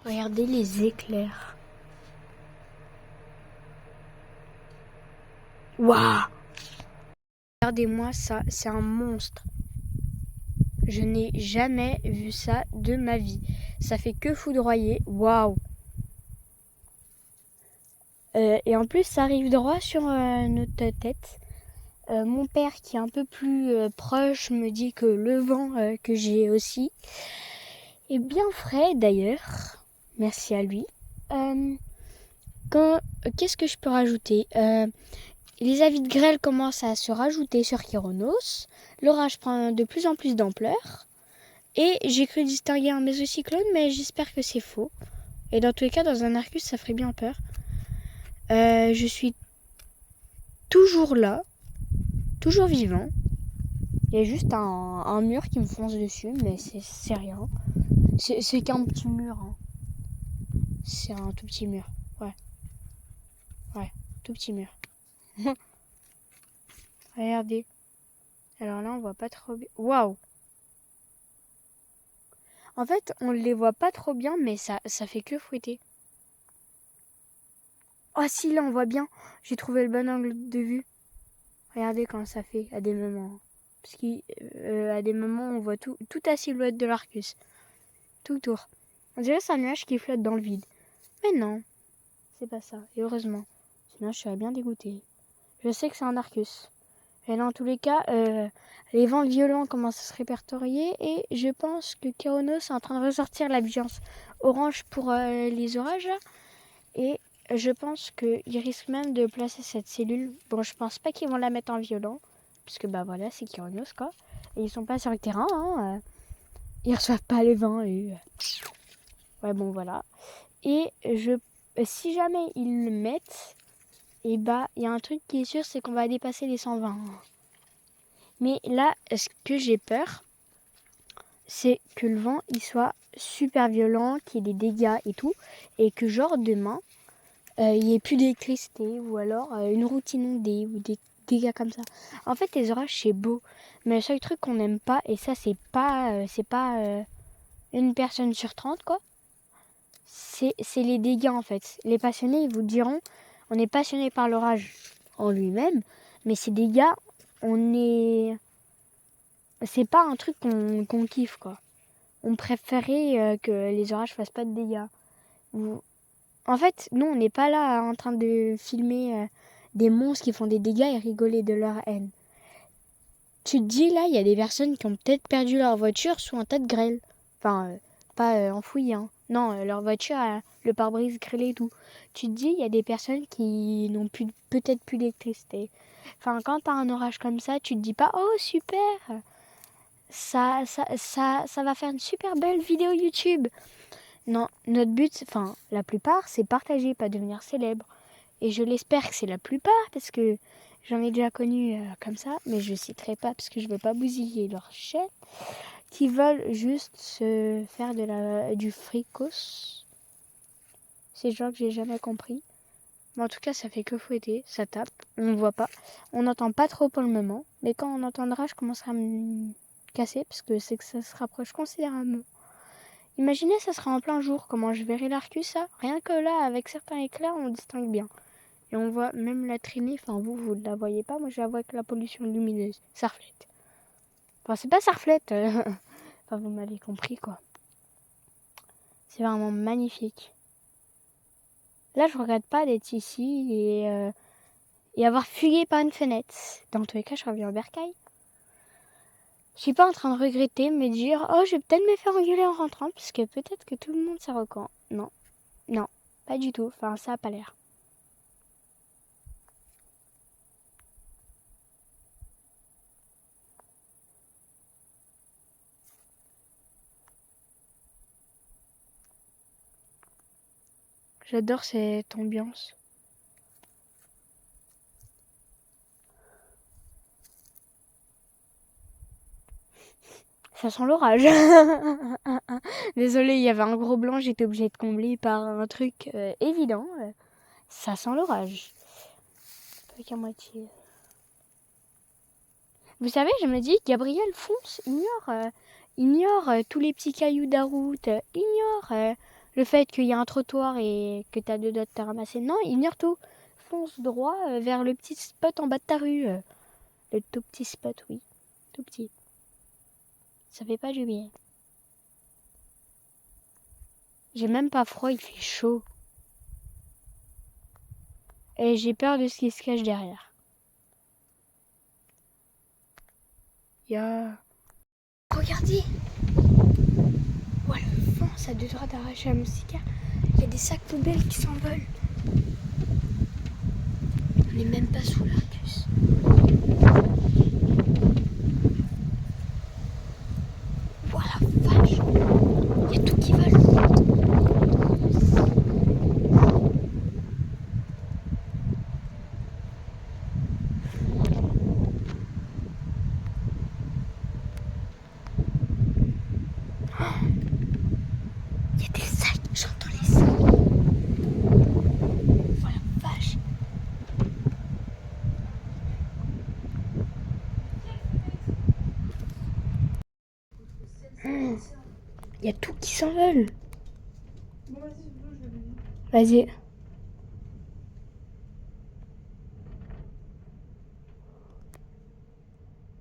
Regardez les éclairs. Waouh! Regardez-moi ça, c'est un monstre. Je n'ai jamais vu ça de ma vie. Ça fait que foudroyer. Waouh! Et en plus, ça arrive droit sur notre tête. Mon père, qui est un peu plus proche, me dit que le vent que j'ai aussi est bien frais d'ailleurs. Merci à lui. Qu'est-ce que je peux rajouter? Les avis de grêle commencent à se rajouter sur Kyronos. L'orage prend de plus en plus d'ampleur. Et j'ai cru distinguer un mésocyclone, mais j'espère que c'est faux. Et dans tous les cas, dans un Arcus, ça ferait bien peur. Je suis toujours là, toujours vivant. Il y a juste un mur qui me fonce dessus, mais c'est rien. C'est qu'un petit mur. Hein. C'est un tout petit mur. Ouais, tout petit mur. Regardez. Alors là, on voit pas trop bien. Waouh! En fait, on les voit pas trop bien, mais ça fait que fouetter. Oh si, là, on voit bien. J'ai trouvé le bon angle de vue. Regardez quand ça fait à des moments. Parce qu'à des moments, on voit toute la silhouette de l'Arcus. Tout autour. On dirait que c'est un nuage qui flotte dans le vide. Mais non, c'est pas ça. Et heureusement. Sinon, je serais bien dégoûtée. Je sais que c'est un Arcus. Et dans tous les cas, les vents violents commencent à se répertorier. Et je pense que Kyronos est en train de ressortir la vigilance orange pour les orages. Et je pense qu'ils risquent même de placer cette cellule. Bon, je pense pas qu'ils vont la mettre en violent. Puisque bah voilà, c'est Kyronos quoi. Et ils sont pas sur le terrain. Hein, ils reçoivent pas les vents. Et ouais, bon voilà. Et si jamais ils le mettent, et bah il y a un truc qui est sûr, c'est qu'on va dépasser les 120. Mais là, ce que j'ai peur, c'est que le vent il soit super violent, qu'il y ait des dégâts et tout, et que genre demain, il n'y ait plus d'électricité, ou alors une route inondée, ou des dégâts comme ça. En fait, les orages, c'est beau, mais le seul truc qu'on n'aime pas, et ça, c'est pas une personne sur 30, quoi, c'est les dégâts, en fait. Les passionnés, ils vous diront, on est passionné par l'orage en lui-même, mais ces dégâts, c'est pas un truc qu'on kiffe, quoi. On préférait que les orages fassent pas de dégâts. En fait, nous, on n'est pas là en train de filmer des monstres qui font des dégâts et rigoler de leur haine. Tu te dis, là, il y a des personnes qui ont peut-être perdu leur voiture sous un tas de grêle. Enfin, pas enfouies, hein. Non, leur voiture a le pare-brise grêlé et tout. Tu te dis, il y a des personnes qui n'ont peut-être plus d'électricité. Enfin, quand t'as un orage comme ça, tu te dis pas, oh, super, ça va faire une super belle vidéo YouTube. Non, notre but, enfin, la plupart, c'est partager, pas devenir célèbre. Et je l'espère que c'est la plupart, parce que j'en ai déjà connu comme ça, mais je ne citerai pas, parce que je ne veux pas bousiller leur chaîne, qui veulent juste se faire du fricos. C'est genre que j'ai jamais compris. Mais en tout cas, ça fait que fouetter, ça tape, on ne voit pas. On n'entend pas trop pour le moment, mais quand on entendra, je commencerai à me casser, parce que c'est que ça se rapproche considérablement. Imaginez, ça sera en plein jour, comment je verrai l'Arcus, ça. Rien que là, avec certains éclairs, on distingue bien. Et on voit même la traînée, enfin vous ne la voyez pas, moi je la vois avec la pollution lumineuse. Ça reflète. Enfin, c'est pas ça reflète. Enfin, vous m'avez compris, quoi. C'est vraiment magnifique. Là, je regrette pas d'être ici et avoir fugué par une fenêtre. Dans tous les cas, je reviens au bercail. Je suis pas en train de regretter, me dire, oh, je vais peut-être me faire engueuler en rentrant, puisque peut-être que tout le monde s'est recant. Non, pas du tout. Enfin, ça a pas l'air. J'adore cette ambiance. Ça sent l'orage. Désolée, il y avait un gros blanc, j'étais obligée de combler par un truc évident. Ça sent l'orage. Pas qu'à moitié. Vous savez, je me dis, Gabriel fonce, ignore tous les petits cailloux de la route, ignore le fait qu'il y a un trottoir et que t'as deux doigts de te ramasser. Non, ignore tout. Fonce droit vers le petit spot en bas de ta rue. Le tout petit spot, oui. Tout petit. Ça fait pas du bien. J'ai même pas froid, il fait chaud. Et j'ai peur de ce qui se cache derrière. Regardez! Voilà, le vent, ça devra d'arracher la moustiquaire. Il y a des sacs poubelles qui s'envolent. On n'est même pas sous l'Arcus. Voilà, vache! Il y a tout qui vole. Il y a des sacs, j'entends les sacs. Voilà, vache! Il y a tout qui s'envole. Bon, vas-y, c'est bon, je l'avais dit. Vas-y.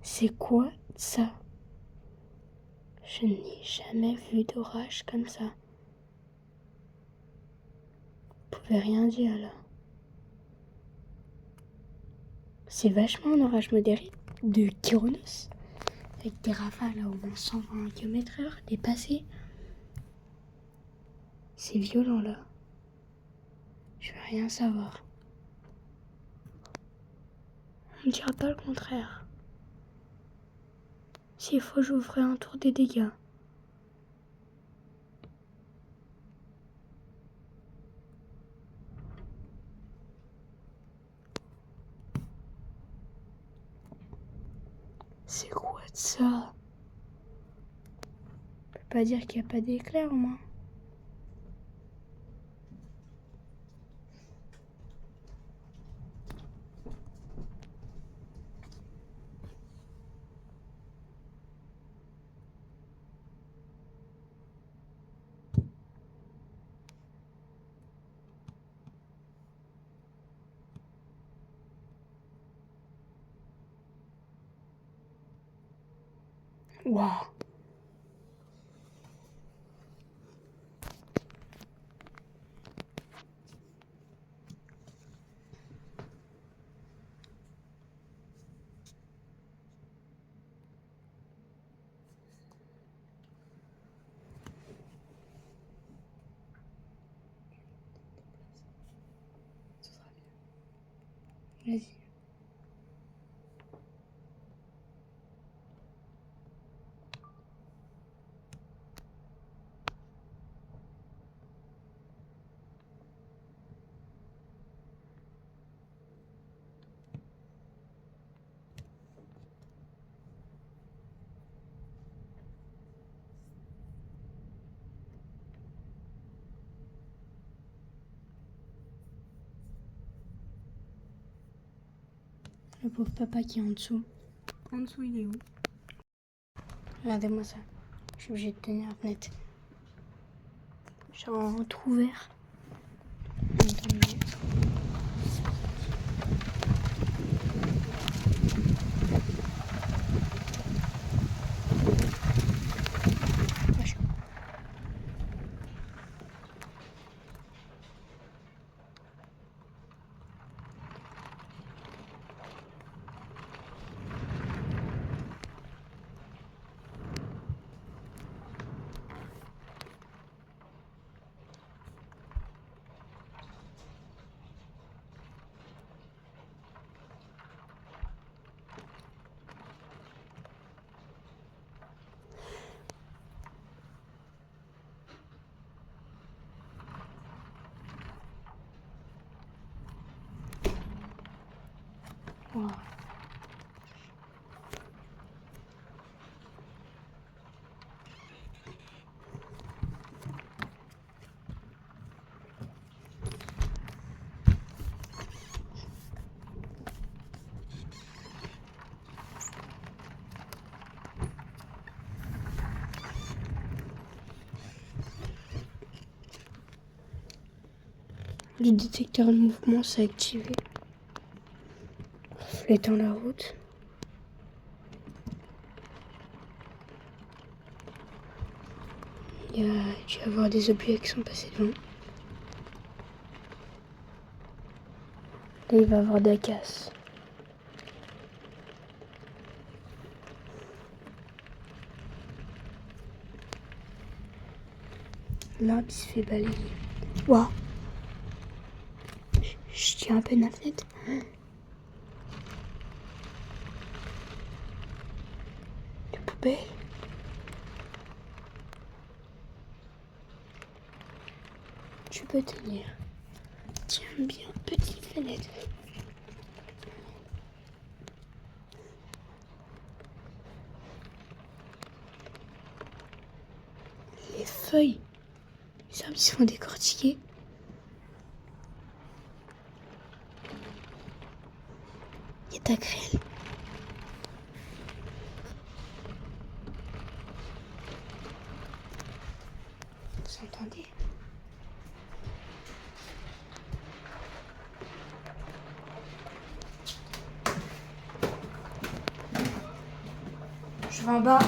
C'est quoi ça? Je n'ai jamais vu d'orage comme ça. Vous pouvez rien dire là. C'est vachement un orage modéré de Kyronos. Avec des rafales à au moins 120 km/h dépassées. C'est violent là. Je veux rien savoir. On ne dira pas le contraire. S'il faut, je vous ferai un tour des dégâts. C'est quoi de ça? On peut pas dire qu'il n'y a pas d'éclairs au moins. Waouh! Vas-y. Le pauvre papa qui est en dessous. En dessous, il est où? Regardez-moi ça. Je suis obligée de tenir la fenêtre. Je suis en trou ouvert. Wow. Le détecteur de mouvement s'est activé. Reflétant la route. Il y a dû y avoir des objets qui sont passés devant. Là, il va y avoir de la casse. L'arbre, il se fait balayer. Waouh! Je tiens un peu la fenêtre. Des poubelles. Tu peux tenir. Tiens bien, petite fenêtre. Les feuilles. Les arbres, ils se font décortiquer. Il y a ta grêle. Vous entendez? Je vais en bas.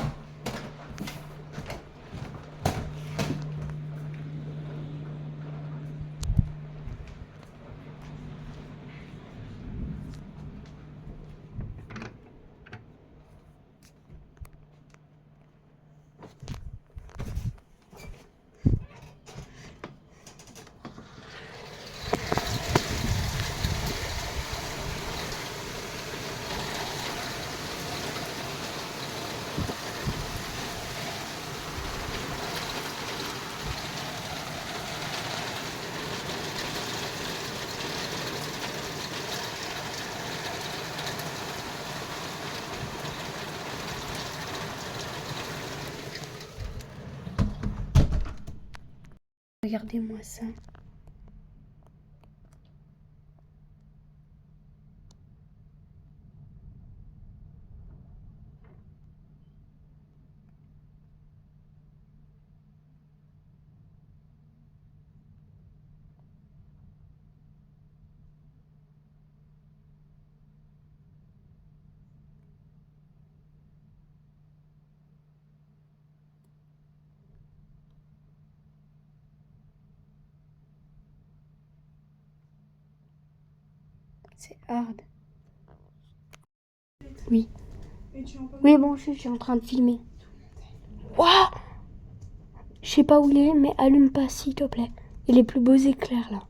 Regardez-moi ça. C'est hard. Oui. Oui, bon, je suis en train de filmer. Waouh! Je sais pas où il est, mais allume pas, s'il te plaît. Et les plus beaux éclairs, là.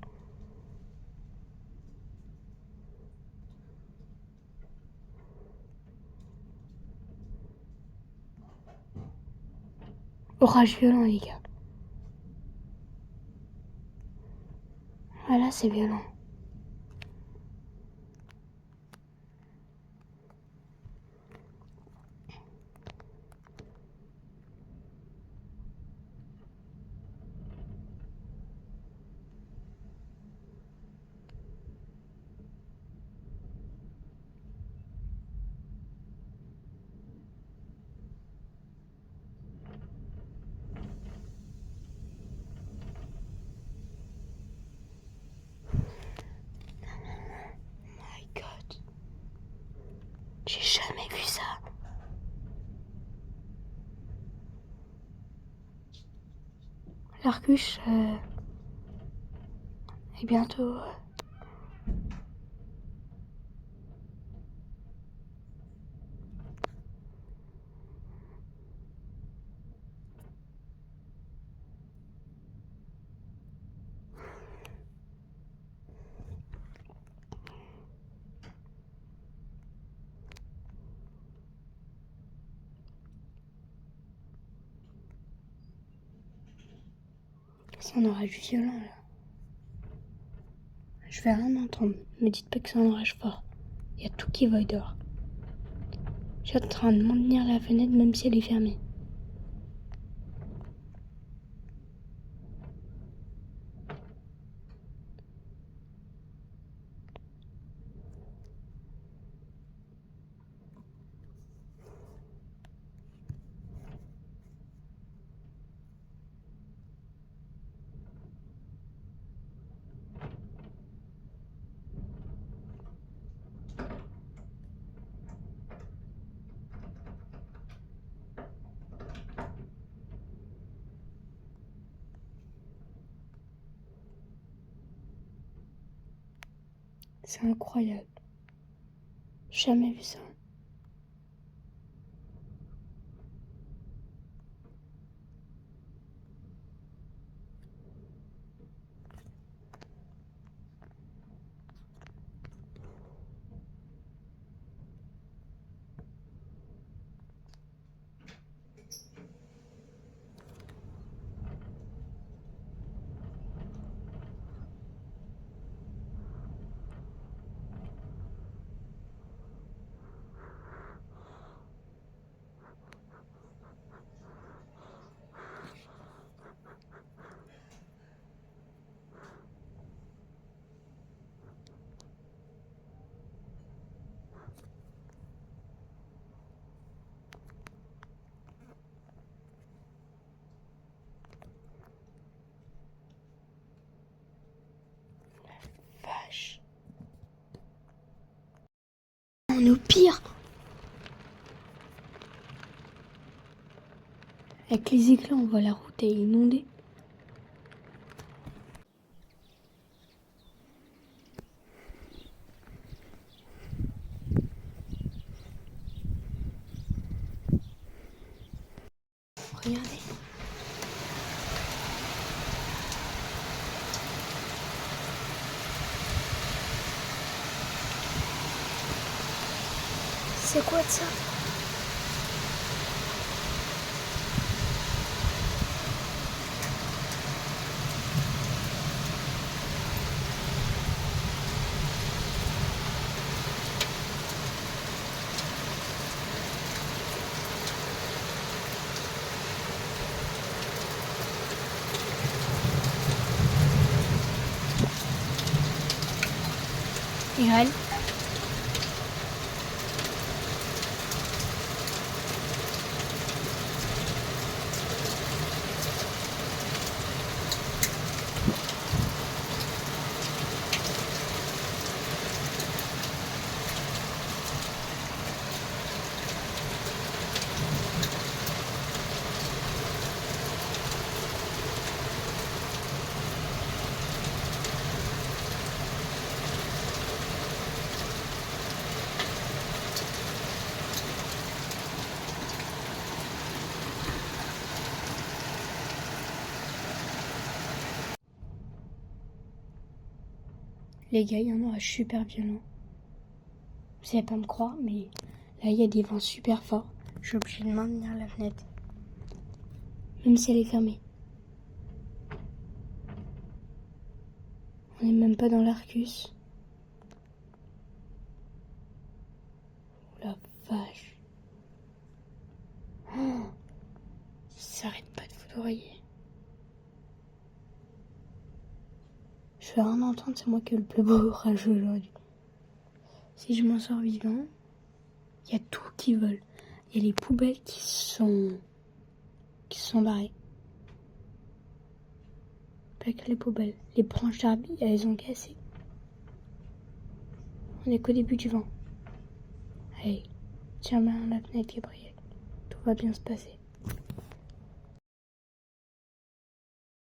Orage violent, les gars. Ah là, c'est violent. My God. J'ai jamais vu ça. L'Arcus est bientôt... C'est un orage violent, là. Je vais rien entendre. Me dites pas que c'est un orage fort. Il y a tout qui vole dehors. Je suis en train de maintenir la fenêtre même si elle est fermée. C'est incroyable. Jamais vu ça. Vache. On est au pire. Avec les éclats, on voit la route est inondée. Regardez. C'est quoi de ça? Et elle? Les gars, il y a un orage super violent. Vous allez pas me croire, mais là, il y a des vents super forts. Je suis obligée de maintenir la fenêtre. Même si elle est fermée. On n'est même pas dans l'Arcus. Oh la vache. Oh, ça s'arrête pas de foudroyer. Je vais rien entendre, c'est moi qui ai le plus beau orage aujourd'hui. Si je m'en sors vivant, il y a tout qui vole. Il y a les poubelles qui sont barrées. Pas que les poubelles. Les branches d'arbres, elles ont cassé. On est qu'au début du vent. Allez, tiens bien la fenêtre, Gabriel. Tout va bien se passer.